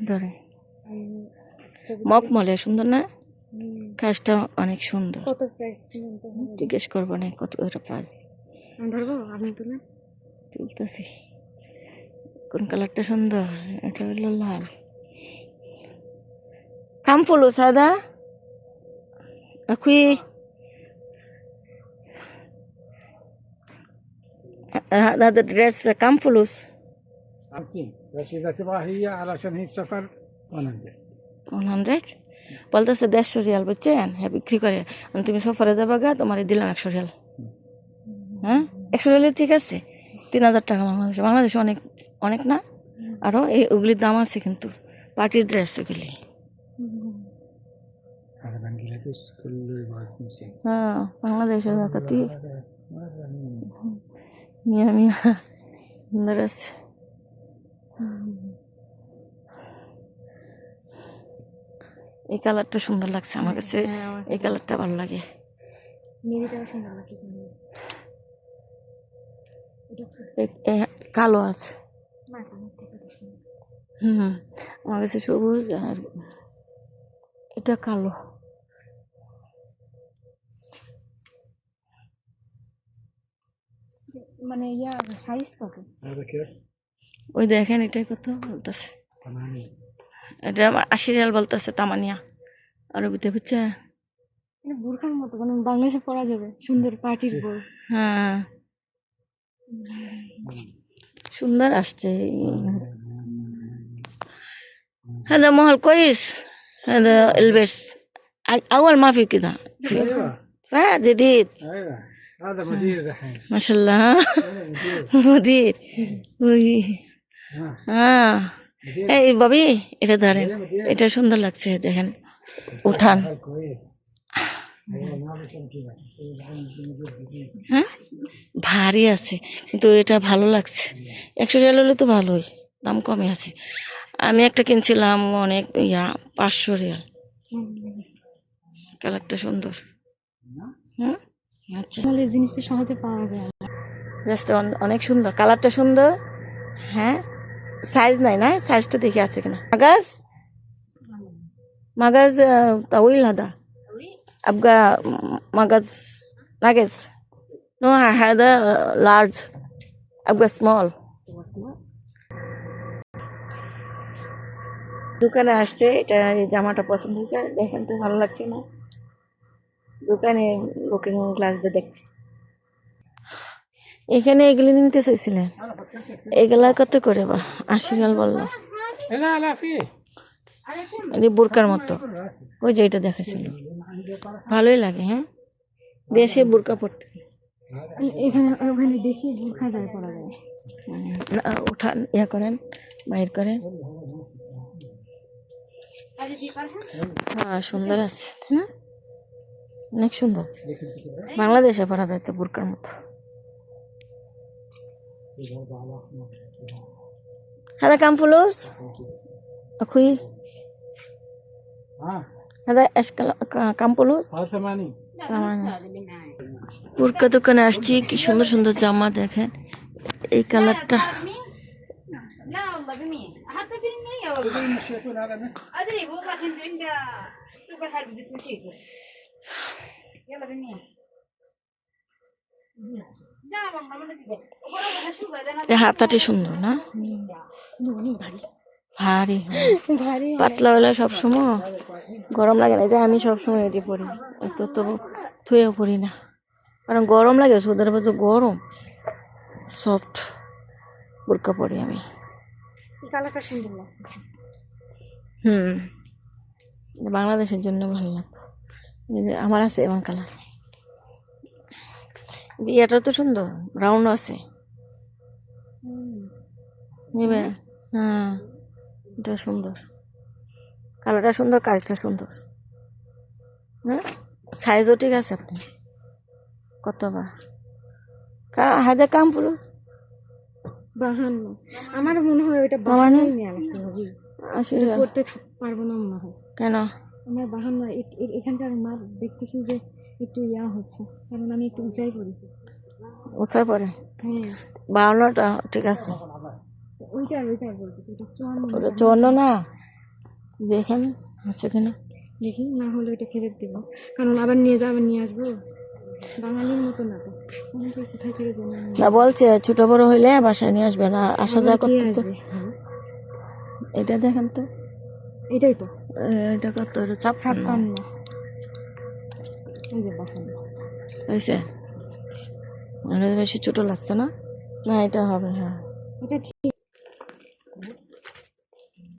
ধরে মকমলে সুন্দর না? কাজটা অনেক সুন্দর। কত প্রাইস? জিজ্ঞেস করবো না কত প্রাইস। ধরবো আপনি তুলে তুলতেছি। কোন কালারটা সুন্দর? এটা হলো লাল। كم فلوس هذا؟ أخوي هذا الدرس كم فلوس؟ 50 بس إذا تبغى هي علشان هي سفر 100 100 বলতেছে 150 রিয়াল, বুঝছেন? হ্যাঁ বিক্রি করে তুমি সফরে যাবা গা, তোমার দিলাম 100 রিয়াল। হ্যাঁ 100 রিয়ালে ঠিক আছে, 3000 টাকা। বাংলাদেশে অনেক অনেক না, আরও ওগুলির দাম আছে কিন্তু পার্টির ড্রেস এগুলি। هذا بنجلاديش كله يبغى سمسم. হ্যাঁ বাংলাদেশে জাকাতি মিয়া মিয়া সুন্দর আছে। এই কালারটা সুন্দর লাগছে আমার কাছে, এই কালারটা ভালো লাগে। কালো আছে, আমার কাছে সবুজ আর এটা কালো। মানে ইয়া সাইজ কত? هذا كيف؟ ওই দেখেন এটা কত বলতেছে, 8 এটা 80 রিয়াল বলতেছে তামানিয়া আরবিতে, বুঝছে? বোরখার মতো মানে বাংলাদেশে পরা যাবে, সুন্দর পার্টির বোর। হ্যাঁ সুন্দর আসছে। هذا مهل كويس، هذا البس أول ما في كده ايوه صح جديد ايوه هذا مدير دحين ما شاء الله. مدير হ্যাঁ এই বাবি এটা ধরেন, এটা সুন্দর লাগছে দেখেন, উঠান। كويس ايوه ما بكون كذا. হ্যাঁ ভারী আছে কিন্তু এটা ভালো লাগছে। 100 রিয়াল হলে তো ভালোই, দাম কমে আছে। আমি একটা কিনছিলাম অনেক 500 রিয়াল। কালারটা সুন্দর। হুম আচ্ছা, এই জিনিসটা সহজে পাওয়া যায়। জাস্ট অনেক সুন্দর, কালারটা সুন্দর। হ্যাঁ সাইজ নাই না, সাইজটা দেখে আছে কিনা। মাগাজ মাগাজ طويل هذا أبقى ماجز ناقص نو هذا large أبقى small. দোকানে আসছে, এটা এই জামাটা পছন্দ হয়েছে, দেখেন তো ভালো লাগছে না? দোকানে লুকিং গ্লাস দিয়ে দেখছি। এখানে এগুলি নিতে চাইছিলেন, এগুলা কত করে? বা 80 রিয়াল বললো। لا لا فيه এই বোরকার মতো, ওই যে এটা দেখাছিল, ভালোই লাগে। হ্যাঁ দেশে বোরকা পড়তে এখানে ওখানে দেশি বোরখা যায় পরা যায়। উঠান ইয়া করেন, বাইর করেন। হ্যাঁ সুন্দর আছে, তাই না? অনেক সুন্দর, বাংলাদেশে পরা যায় তো বোরকার মতো। هذا كم فلوس أخوي؟ هذا إيش كم فلوس؟ 80 বোরকা দোকানে আসছি, কি সুন্দর সুন্দর জামা দেখেন। এই কালারটা لا والله ب100 حتى ب100 ادري والله كنت عند سوق الحرب بس نسيته. يلا ب100 لا والله ما نقدر والله اشوف اذا হাতাটি সুন্দর না? ভারী ভারী পাতলা হলে সবসময় গরম লাগে না, যে আমি সবসময় এটি পরি, তো তো থুয়েও পরি না, কারণ গরম লাগে। সৌদি আরবে তো গরম, সফট বোরকা পরি আমি। কালারটা সুন্দর লাগছে। বাংলাদেশের জন্য ভালো লাগতো, আমার আছে এমন কালার। এটা তো সুন্দর, ব্রাউন আছে, নেবে? হ্যাঁ এটা সুন্দর, কালারটা সুন্দর, কাজটা সুন্দর। হ্যাঁ সাইজও ঠিক আছে। আপনি কত বা হাজার কাম পুরুষ 52? আমার মনে হয় ওইটা 52 নেওয়া লাগতে হবে, 80 রিয়াল করতে পারবো না মনে হয়। কেন? আমার 52 এখানকার মার দেখতেছি যে একটু ইয়া হচ্ছে, কারণ আমি একটু উঁচাই করি। উঁচাই পড়ে? হ্যাঁ 52টা ঠিক আছে। ওইটা বলতেছি, 54 ওটা 54 না, দেখেন হচ্ছে কিনা। দেখি না হলে এটা ফেরত দিব, কারণ আবার নিয়ে নিয়ে আসবো। বাঙালির মতো না তো, অনেকে কোথায় থেকে জেনে নিয়ে না বলছে ছোট বড় হইলে বাসায় নিয়ে আসবে না, আসা আবার যাওয়া কে করতে তো। আসবে? হ্যাঁ, এটা দেখেন তো, এটাই তো এটা কত, এটা 56 56। এই যে দেখেন, হয়েছে। মানে বেশি ছোট লাগছে না? না এটা হবে, হ্যাঁ। এটা ঠিক।